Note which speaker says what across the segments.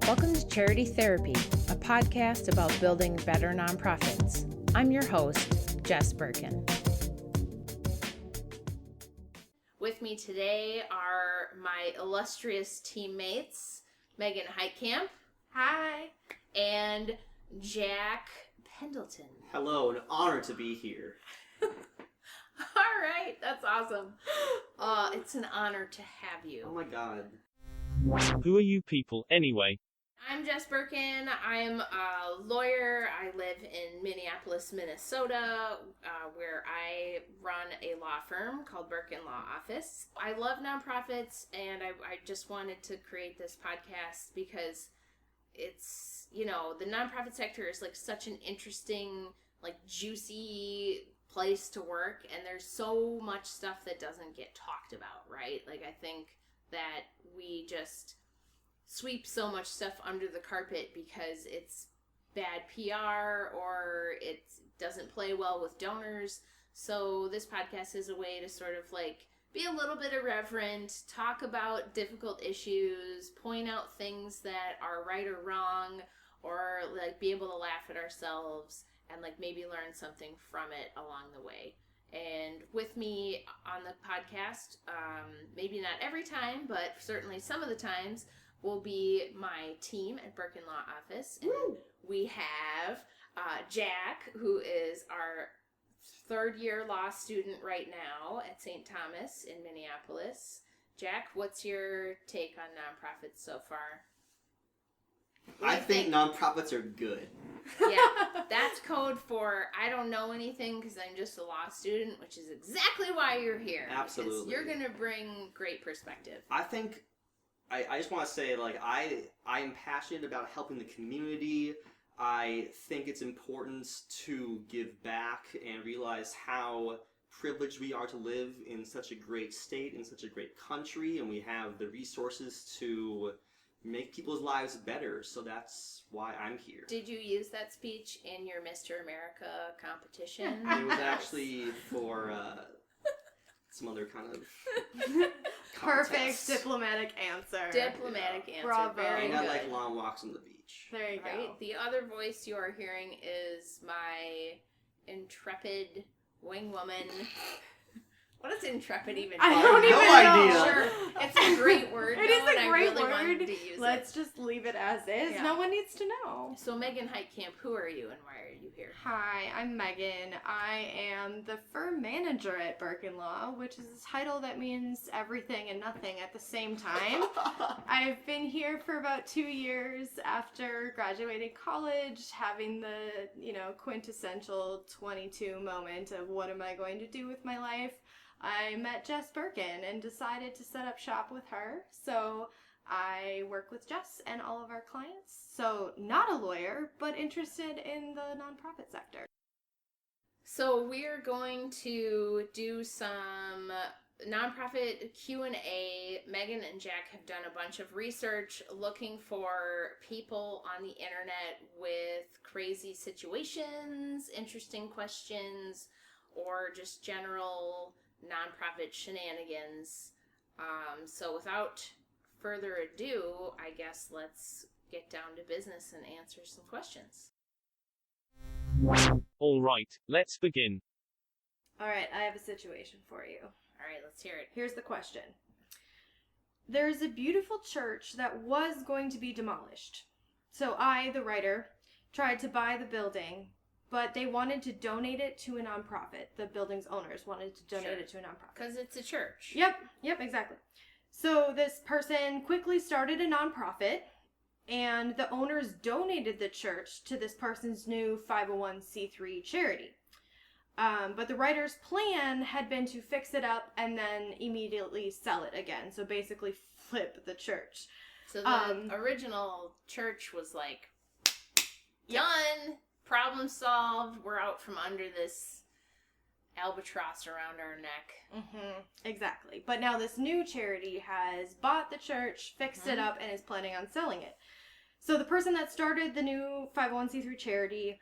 Speaker 1: Welcome to Charity Therapy, a podcast about building better nonprofits. I'm your host, Jess Birkin. With me today are my illustrious teammates, Megan Heitkamp.
Speaker 2: Hi.
Speaker 1: And Jack Pendleton.
Speaker 3: Hello, an honor to be here.
Speaker 1: All right, that's awesome. It's an honor to have you.
Speaker 3: Oh my god.
Speaker 4: Who are you people, anyway?
Speaker 1: I'm Jess Birkin. I'm a lawyer. I live in Minneapolis, Minnesota, where I run a law firm called Birkin Law Office. I love nonprofits, and I just wanted to create this podcast because it's, you know, the nonprofit sector is like such an interesting, like juicy place to work, and there's so much stuff that doesn't get talked about, right? Like, I think that we just sweep so much stuff under the carpet because it's bad PR or it doesn't play well with donors. So this podcast is a way to sort of like be a little bit irreverent, talk about difficult issues, point out things that are right or wrong, or like be able to laugh at ourselves and like maybe learn something from it along the way. And with me on the podcast, maybe not every time, but certainly some of the times, will be my team at Birkin Law Office. And we have Jack, who is our third-year law student right now at St. Thomas in Minneapolis. Jack, what's your take on nonprofits so far?
Speaker 3: I think nonprofits are good.
Speaker 1: Yeah, that's code for I don't know anything because I'm just a law student, which is exactly why you're here.
Speaker 3: Absolutely.
Speaker 1: You're going to bring great perspective.
Speaker 3: I think, I just want to say, like, I am passionate about helping the community. I think it's important to give back and realize how privileged we are to live in such a great state, in such a great country, and we have the resources to make people's lives better, so that's why I'm here.
Speaker 1: Did you use that speech in your Mr. America competition?
Speaker 3: It was actually for some other kind of
Speaker 2: Perfect
Speaker 3: contest.
Speaker 2: diplomatic answer.
Speaker 1: Diplomatic answer.
Speaker 2: Bravo.
Speaker 1: Very
Speaker 3: And
Speaker 1: good.
Speaker 3: I like long walks on the beach.
Speaker 2: There you go.
Speaker 1: Right? The other voice you are hearing is my intrepid wing woman. What does intrepid even mean?
Speaker 2: I don't even
Speaker 3: No
Speaker 2: know.
Speaker 3: idea.
Speaker 1: Sure. It's a great word.
Speaker 2: It is
Speaker 1: though, and
Speaker 2: a
Speaker 1: I
Speaker 2: great
Speaker 1: really wanted
Speaker 2: word.
Speaker 1: to use
Speaker 2: Let's just leave it as is.
Speaker 1: Yeah.
Speaker 2: No one needs to know.
Speaker 1: So Megan Heitkamp, who are you and why are you here?
Speaker 2: Hi, I'm Megan. I am the firm manager at Birkin Law, which is a title that means everything and nothing at the same time. I've been here for about 2 years after graduating college, having the, quintessential 22 moment of what am I going to do with my life. I met Jess Birkin and decided to set up shop with her. So I work with Jess and all of our clients. So not a lawyer, but interested in the nonprofit sector.
Speaker 1: So we're going to do some nonprofit Q&A. Megan and Jack have done a bunch of research looking for people on the internet with crazy situations, interesting questions, or just general nonprofit shenanigans. So without further ado, I guess let's get down to business and answer some questions.
Speaker 4: All right, let's begin.
Speaker 2: All right, I have a situation for you.
Speaker 1: All right, let's hear it.
Speaker 2: Here's the question. There's a beautiful church that was going to be demolished. So I, the writer, tried to buy the building, but they wanted to donate it to a nonprofit. The building's owners wanted to donate it to a nonprofit.
Speaker 1: Because it's a church.
Speaker 2: Yep, exactly. So this person quickly started a nonprofit, and the owners donated the church to this person's new 501c3 charity. But the writer's plan had been to fix it up and then immediately sell it again. So basically flip the church.
Speaker 1: So the original church was like, done, problem solved, we're out from under this albatross around our neck.
Speaker 2: Exactly. But now this new charity has bought the church, fixed it up, and is planning on selling it. So the person that started the new 501c3 charity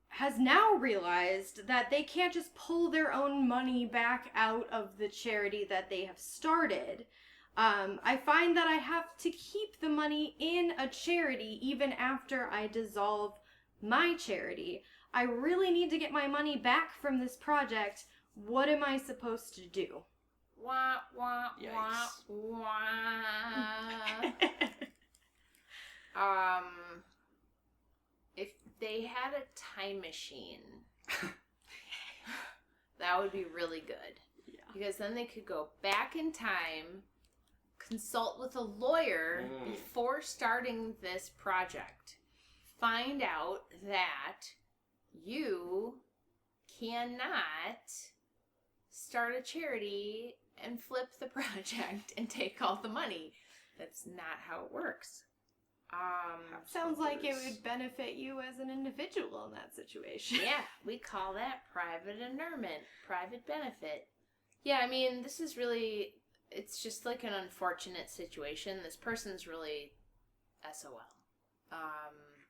Speaker 2: has now realized that they can't just pull their own money back out of the charity that they have started. I find that I have to keep the money in a charity even after I dissolve my charity. I really need to get my money back from this project. What am I supposed to do?
Speaker 1: Wah, wah, wah,
Speaker 3: Yikes.
Speaker 1: wah. If they had a time machine, that would be really good.
Speaker 2: Yeah.
Speaker 1: Because then they could go back in time, consult with a lawyer before starting this project, find out that you cannot start a charity and flip the project and take all the money. That's not how it works.
Speaker 2: Sounds like it would benefit you as an individual in that situation.
Speaker 1: Yeah, we call that private inurement, private benefit. Yeah, I mean, this is really, it's just like an unfortunate situation. This person's really SOL.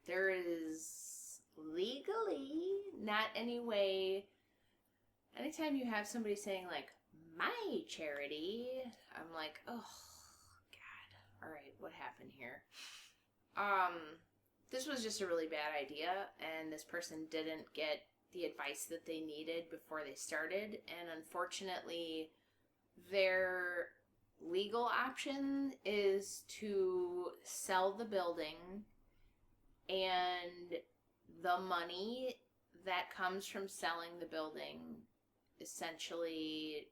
Speaker 1: There is legally not any way, anytime you have somebody saying like, my charity, I'm like, oh, God, all right, what happened here? This was just a really bad idea, and this person didn't get the advice that they needed before they started, and unfortunately, their legal option is to sell the building, and the money that comes from selling the building essentially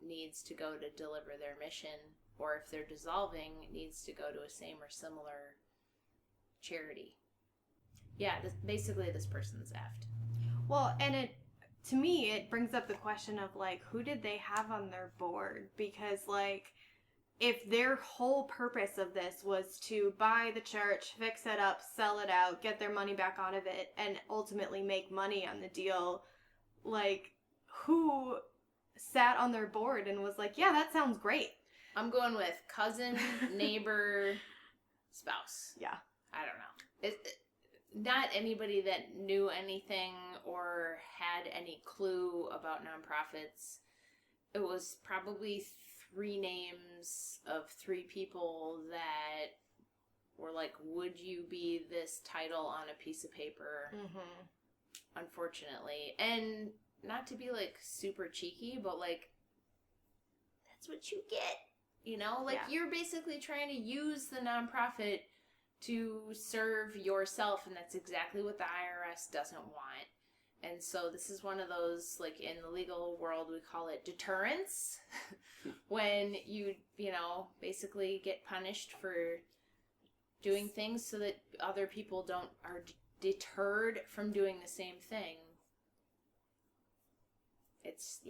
Speaker 1: needs to go to deliver their mission, or if they're dissolving, it needs to go to a same or similar charity. Yeah, basically this person's effed.
Speaker 2: Well, and to me, it brings up the question of, like, who did they have on their board? Because, like, if their whole purpose of this was to buy the church, fix it up, sell it out, get their money back out of it, and ultimately make money on the deal, like, who sat on their board and was like, yeah, that sounds great?
Speaker 1: I'm going with cousin, neighbor, spouse.
Speaker 2: Yeah.
Speaker 1: I don't know. Not anybody that knew anything or had any clue about nonprofits. It was probably 3 names of 3 people that were like, would you be this title on a piece of paper?
Speaker 2: Mm-hmm.
Speaker 1: Unfortunately. And not to be like super cheeky, but like, that's what you get. You know? Like, you're basically trying to use the nonprofit to serve yourself, and that's exactly what the IRS doesn't want. And so this is one of those, like, in the legal world, we call it deterrence. When you know, basically get punished for doing things so that other people are deterred from doing the same thing. It's,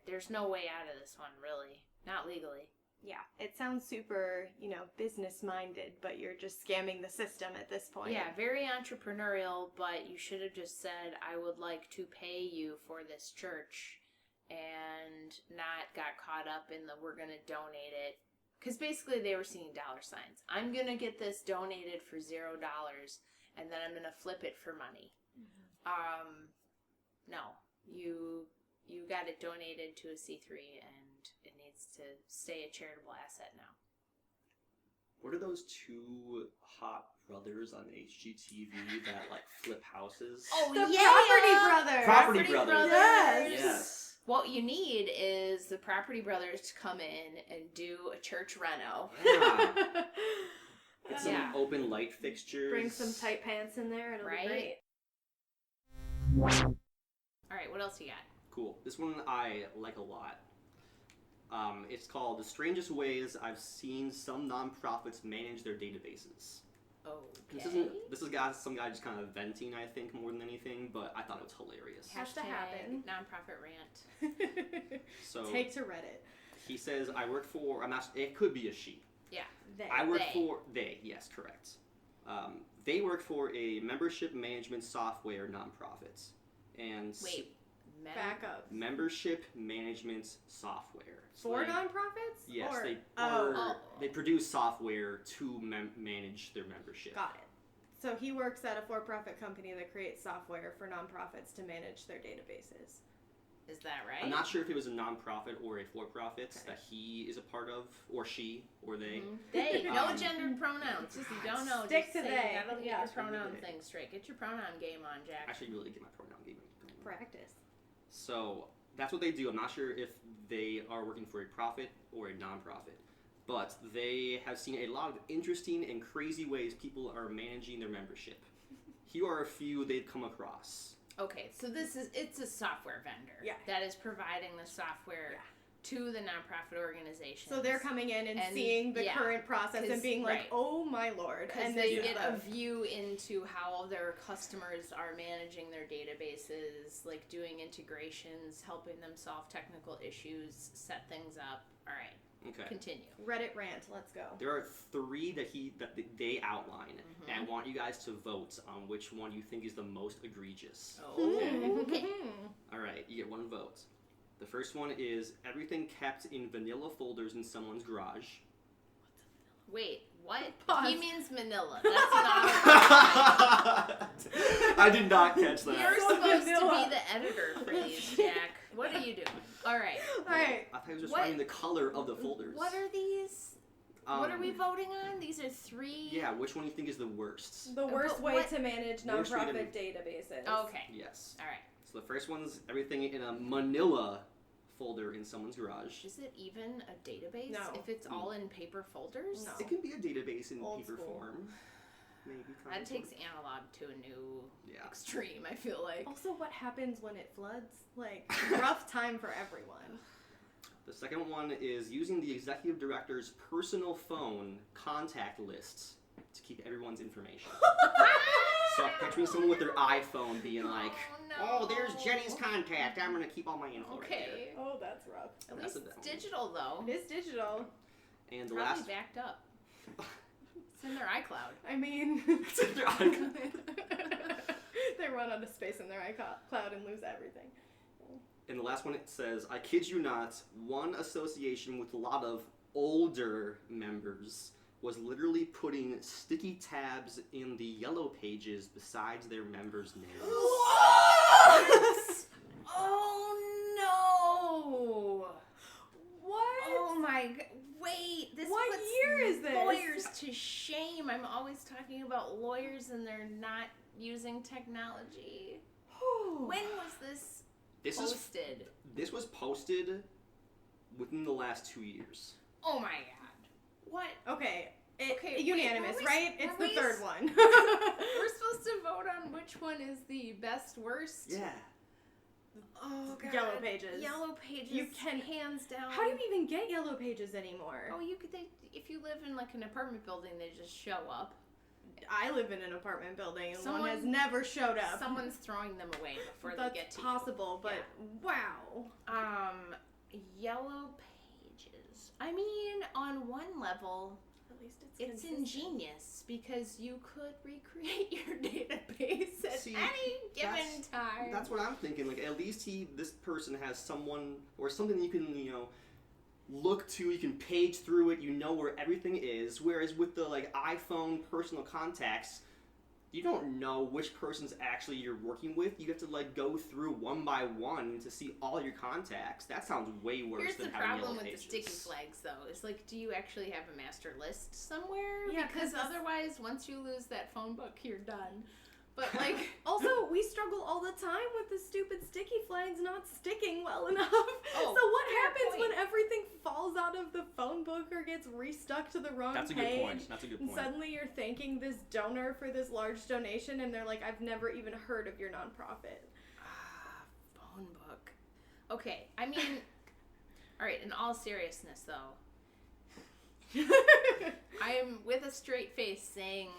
Speaker 1: there's no way out of this one, really. Not legally.
Speaker 2: Yeah, it sounds super, business-minded, but you're just scamming the system at this point.
Speaker 1: Yeah, very entrepreneurial, but you should have just said, I would like to pay you for this church, and not got caught up in the we're going to donate it. Because basically they were seeing dollar signs. I'm going to get this donated for $0, and then I'm going to flip it for money. Mm-hmm. No, you got it donated to a C3, and it needs to stay a charitable asset now.
Speaker 3: What are those 2 hot brothers on HGTV that like flip houses?
Speaker 1: Oh,
Speaker 2: the Property Brothers!
Speaker 3: Property Brothers!
Speaker 2: Yes!
Speaker 1: What you need is the Property Brothers to come in and do a church reno.
Speaker 3: Yeah. Get some open light fixtures.
Speaker 2: Bring some tight pants in there, it'll be great.
Speaker 1: Alright, what else you got?
Speaker 3: Cool. This one I like a lot. It's called The Strangest Ways I've Seen Some Nonprofits Manage Their Databases.
Speaker 1: Okay.
Speaker 3: This is some guy just kind of venting, I think, more than anything, but I thought it was hilarious.
Speaker 2: Has to happen.
Speaker 1: Nonprofit rant.
Speaker 3: So
Speaker 2: take to Reddit.
Speaker 3: He says, it could be a she.
Speaker 1: Yeah.
Speaker 3: They, yes, correct. They work for a membership management software nonprofit. And
Speaker 2: back up.
Speaker 3: Membership management software.
Speaker 2: For nonprofits?
Speaker 3: Yes,
Speaker 2: or,
Speaker 3: they produce software to manage their membership.
Speaker 2: Got it. So he works at a for-profit company that creates software for nonprofits to manage their databases.
Speaker 1: Is that right?
Speaker 3: I'm not sure if it was a nonprofit or a for-profit that he is a part of, or she, or they.
Speaker 1: They. No gendered pronouns. If you don't know,
Speaker 2: Stick
Speaker 1: just
Speaker 2: to
Speaker 1: say
Speaker 2: they.
Speaker 1: you gotta get
Speaker 2: Yeah.
Speaker 1: your pronoun
Speaker 3: They.
Speaker 1: thing straight. Get your pronoun game on, Jack.
Speaker 3: I should really get my pronoun game going.
Speaker 2: Practice.
Speaker 3: So that's what they do. I'm not sure if they are working for a profit or a nonprofit, but they have seen a lot of interesting and crazy ways people are managing their membership. Here are a few they've come across.
Speaker 1: Okay, so it's a software vendor that is providing the software to the nonprofit organizations.
Speaker 2: So they're coming in and seeing the current process and being like, oh my lord.
Speaker 1: Because
Speaker 2: And
Speaker 1: they get a view into how their customers are managing their databases, like doing integrations, helping them solve technical issues, set things up. All right.
Speaker 3: Okay.
Speaker 1: Continue.
Speaker 2: Reddit rant, let's go.
Speaker 3: There are 3 that they outline, and I want you guys to vote on which one you think is the most egregious.
Speaker 1: Okay.
Speaker 3: All right, you get 1 vote. The first one is everything kept in vanilla folders in someone's garage.
Speaker 1: Wait, what?
Speaker 2: Pause.
Speaker 1: He means Manila. That's not.
Speaker 3: I did not catch that.
Speaker 1: You're
Speaker 2: So
Speaker 1: supposed
Speaker 2: vanilla.
Speaker 1: to be the editor for these, Jack. What are you doing? All right.
Speaker 2: Alright.
Speaker 3: I thought he was just
Speaker 1: What-
Speaker 3: writing the color of the folders.
Speaker 1: What are these? What are we voting on? These are 3.
Speaker 3: Yeah, which one do you think is the worst?
Speaker 2: The worst
Speaker 1: But
Speaker 2: way
Speaker 1: what-
Speaker 2: to manage
Speaker 3: Worst way to
Speaker 2: nonprofit databases.
Speaker 1: Okay.
Speaker 3: Yes.
Speaker 1: All right.
Speaker 3: So the first one's everything in a manila folder in someone's garage.
Speaker 1: Is it even a database?
Speaker 2: No.
Speaker 1: If it's all in paper folders?
Speaker 2: No.
Speaker 3: It can be a database in
Speaker 2: Old
Speaker 3: paper
Speaker 2: school.
Speaker 3: form. Maybe.
Speaker 1: That
Speaker 3: kind
Speaker 1: takes analog to a new
Speaker 3: Yeah.
Speaker 1: extreme, I feel like.
Speaker 2: Also, what happens when it floods? Like, rough time for everyone.
Speaker 3: The second one is using the executive director's personal phone contact lists to keep everyone's information. So I'm picturing someone with their iPhone being like, "Oh, there's Jenny's contact. I'm gonna keep all my info right here."
Speaker 1: Okay.
Speaker 2: Oh, that's rough.
Speaker 1: At
Speaker 3: That's
Speaker 1: least
Speaker 3: a
Speaker 1: it's
Speaker 3: demo.
Speaker 1: digital, though.
Speaker 2: It is digital.
Speaker 3: And the
Speaker 1: Probably
Speaker 3: last,
Speaker 1: backed up. It's in their iCloud.
Speaker 2: I mean,
Speaker 3: It's in their icon.
Speaker 2: they run out of space in their iCloud and lose everything.
Speaker 3: And the last one, it says, "I kid you not, one association with a lot of older members was literally putting sticky tabs in the yellow pages besides their members' names."
Speaker 1: What? Oh, no.
Speaker 2: What?
Speaker 1: Oh, my God. Wait. This
Speaker 2: What
Speaker 1: puts
Speaker 2: year is this?
Speaker 1: lawyers to shame. I'm always talking about lawyers and they're not using technology. When was this
Speaker 3: This is
Speaker 1: posted?
Speaker 3: This was posted within the last 2 years.
Speaker 1: Oh, my God. What?
Speaker 2: Okay.
Speaker 1: Okay, wait,
Speaker 2: Unanimous,
Speaker 1: were we-
Speaker 2: right? It's
Speaker 1: were
Speaker 2: the
Speaker 1: we
Speaker 2: third
Speaker 1: s-
Speaker 2: one.
Speaker 1: We're supposed to vote on which one is the best, worst?
Speaker 3: Yeah.
Speaker 1: Oh, God.
Speaker 2: Yellow Pages.
Speaker 1: Yellow Pages.
Speaker 2: You can-
Speaker 1: hands down.
Speaker 2: How do you even get yellow pages anymore?
Speaker 1: Oh, you could. If you live in like an apartment building, they just show up.
Speaker 2: I live in an apartment building and one has
Speaker 1: Someone-
Speaker 2: never showed up.
Speaker 1: Someone's throwing them away before
Speaker 2: That's
Speaker 1: they get to
Speaker 2: possible, but wow.
Speaker 1: you. Yellow Pages. I mean, on one level,
Speaker 2: At least
Speaker 1: it's
Speaker 2: consistent.
Speaker 1: ingenious because you could recreate your database at
Speaker 3: See,
Speaker 1: any given time.
Speaker 3: That's what I'm thinking. Like, at least this person has someone or something you can, look to. You can page through it. You know where everything is. Whereas with the like iPhone personal contacts, you don't know which person's actually you're working with. You have to like go through one by one to see all your contacts. That sounds way worse
Speaker 1: Here's
Speaker 3: than
Speaker 1: the
Speaker 3: having
Speaker 1: problem
Speaker 3: yellow
Speaker 1: with
Speaker 3: pages.
Speaker 1: the sticky flags, though. Is like, do you actually have a master list somewhere?
Speaker 2: Yeah,
Speaker 1: because
Speaker 2: 'cause
Speaker 1: otherwise, once you lose that phone book, you're done. But like,
Speaker 2: Also, we struggle all the time with the stupid sticky flags not sticking well enough.
Speaker 1: Oh,
Speaker 2: so what
Speaker 1: fair
Speaker 2: happens
Speaker 1: point.
Speaker 2: when everything falls out of the phone book or gets restuck to the wrong
Speaker 3: That's a
Speaker 2: page?
Speaker 3: good point. That's a good
Speaker 2: And
Speaker 3: point.
Speaker 2: suddenly you're thanking this donor for this large donation and they're like, I've never even heard of your nonprofit.
Speaker 1: phone book. Okay, I mean, all right. In all seriousness, though, I am with a straight face saying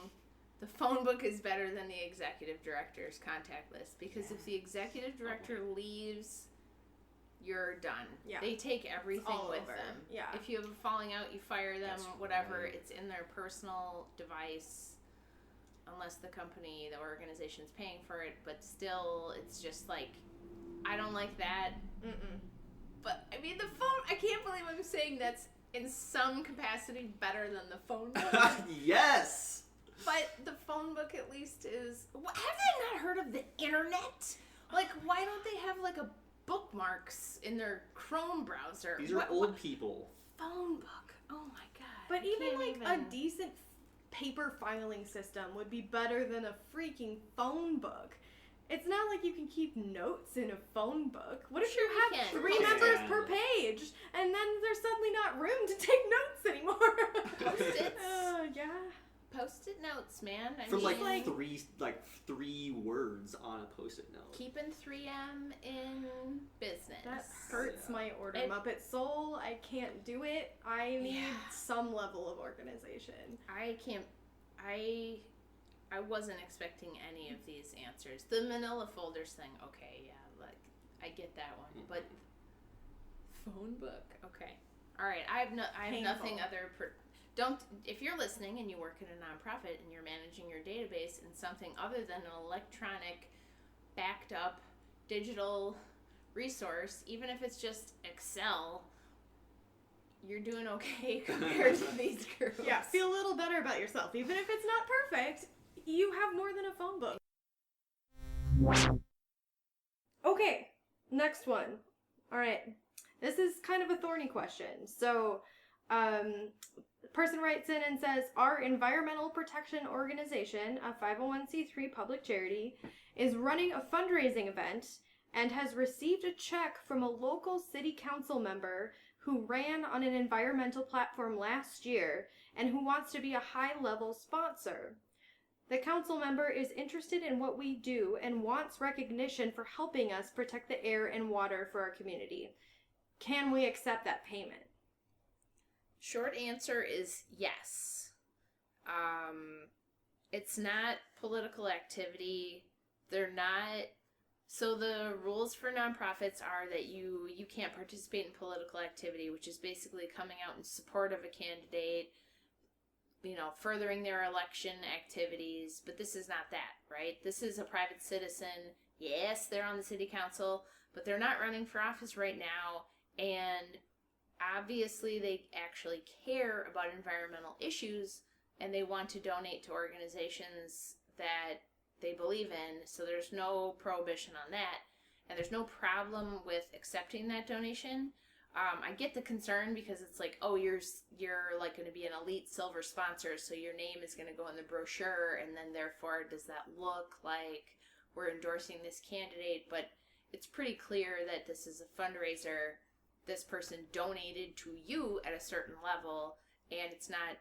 Speaker 1: the phone book is better than the executive director's contact list because if the executive director leaves, you're done.
Speaker 2: Yeah.
Speaker 1: They take everything
Speaker 2: all
Speaker 1: with
Speaker 2: over.
Speaker 1: them.
Speaker 2: Yeah.
Speaker 1: If you have a falling out, you fire them,
Speaker 3: That's
Speaker 1: whatever.
Speaker 3: right.
Speaker 1: It's in their personal device, unless the company, the organization's paying for it. But still, it's just like, I don't like that.
Speaker 2: Mm-mm.
Speaker 1: But, I mean, the phone, I can't believe I'm saying that's in some capacity better than the phone book.
Speaker 3: Yes.
Speaker 1: But the phone book at least is... Have they not heard of the internet? Like, why don't they have, like, a bookmarks in their Chrome browser.
Speaker 3: These are old people.
Speaker 1: Phone book. Oh my god.
Speaker 2: But
Speaker 1: I
Speaker 2: even
Speaker 1: can't
Speaker 2: like a decent paper filing system would be better than a freaking phone book. It's not like you can keep notes in a phone book. What if
Speaker 1: Sure
Speaker 2: you
Speaker 1: you
Speaker 2: have
Speaker 1: can.
Speaker 2: 3
Speaker 3: Sure you
Speaker 2: numbers
Speaker 3: can.
Speaker 2: per page and then there's suddenly not room to take notes anymore?
Speaker 1: Post-its.
Speaker 2: Yeah.
Speaker 1: Post-it notes, man. I
Speaker 3: For
Speaker 1: mean,
Speaker 3: like three words on a post-it note.
Speaker 1: keeping 3M in business.
Speaker 2: That hurts
Speaker 3: Yeah.
Speaker 2: my order
Speaker 1: It-
Speaker 2: Muppet soul. I can't do it. I need
Speaker 1: Yeah.
Speaker 2: some level of organization.
Speaker 1: I can't. I wasn't expecting any of these answers. The Manila folders thing, okay, yeah, like I get that one, but phone book, okay, all right. I have nothing
Speaker 2: Painful.
Speaker 1: other. Don't, if you're listening and you work in a nonprofit and you're managing your database in something other than an electronic, backed up, digital resource, even if it's just Excel, you're doing okay compared to these groups.
Speaker 2: Yeah, feel a little better about yourself. Even if it's not perfect, you have more than a phone book. Okay, next one. All right. This is kind of a thorny question. So, the person writes in and says, our environmental protection organization, a 501c3 public charity, is running a fundraising event and has received a check from a local city council member who ran on an environmental platform last year and who wants to be a high-level sponsor. The council member is interested in what we do and wants recognition for helping us protect the air and water for our community. Can we accept that payment?
Speaker 1: Short answer is yes. It's not political activity. They're not. So the rules for nonprofits are that you can't participate in political activity, which is basically coming out in support of a candidate, furthering their election activities. But this is not that, right? This is a private citizen. Yes, they're on the city council, but they're not running for office right now. And obviously they actually care about environmental issues and they want to donate to organizations that they believe in, so there's no prohibition on that, and there's no problem with accepting that donation. I get the concern because it's like, oh, you're like going to be an elite silver sponsor, so your name is going to go in the brochure, and then therefore does that look like we're endorsing this candidate? But it's pretty clear that this is a fundraiser. This person donated to you at a certain level, and it's not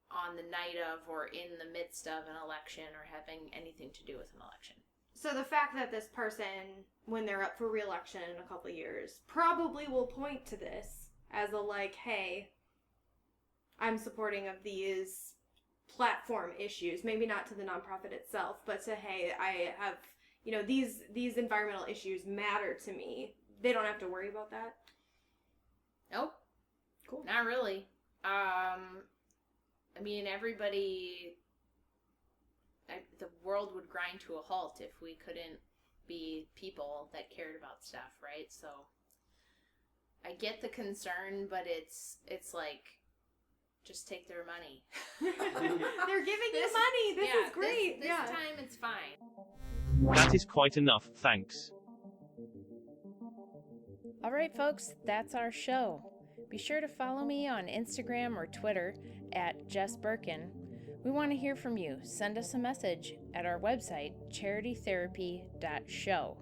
Speaker 1: on the night of or in the midst of an election or having anything to do with an election.
Speaker 2: So the fact that this person, when they're up for re-election in a couple of years, probably will point to this as a like, hey, I'm supporting of these platform issues, maybe not to the nonprofit itself, but to, hey, I have, these environmental issues matter to me. They don't have to worry about that.
Speaker 1: Nope.
Speaker 2: Cool.
Speaker 1: Not really. I mean, the world would grind to a halt if we couldn't be people that cared about stuff, right? So I get the concern, but it's like, just take their money.
Speaker 2: They're giving you money. This is great.
Speaker 1: This time it's fine.
Speaker 4: That is quite enough, thanks.
Speaker 1: All right, folks, that's our show. Be sure to follow me on Instagram or Twitter at Jess Birkin. We want to hear from you. Send us a message at our website, charitytherapy.show.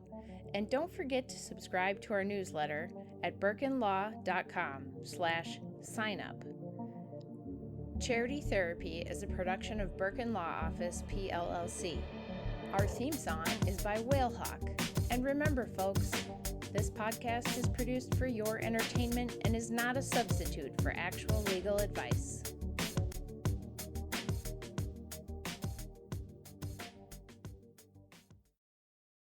Speaker 1: And don't forget to subscribe to our newsletter at birkinlaw.com/signup. Charity Therapy is a production of Birkin Law Office, PLLC. Our theme song is by Whalehawk. And remember, folks, this podcast is produced for your entertainment and is not a substitute for actual legal advice.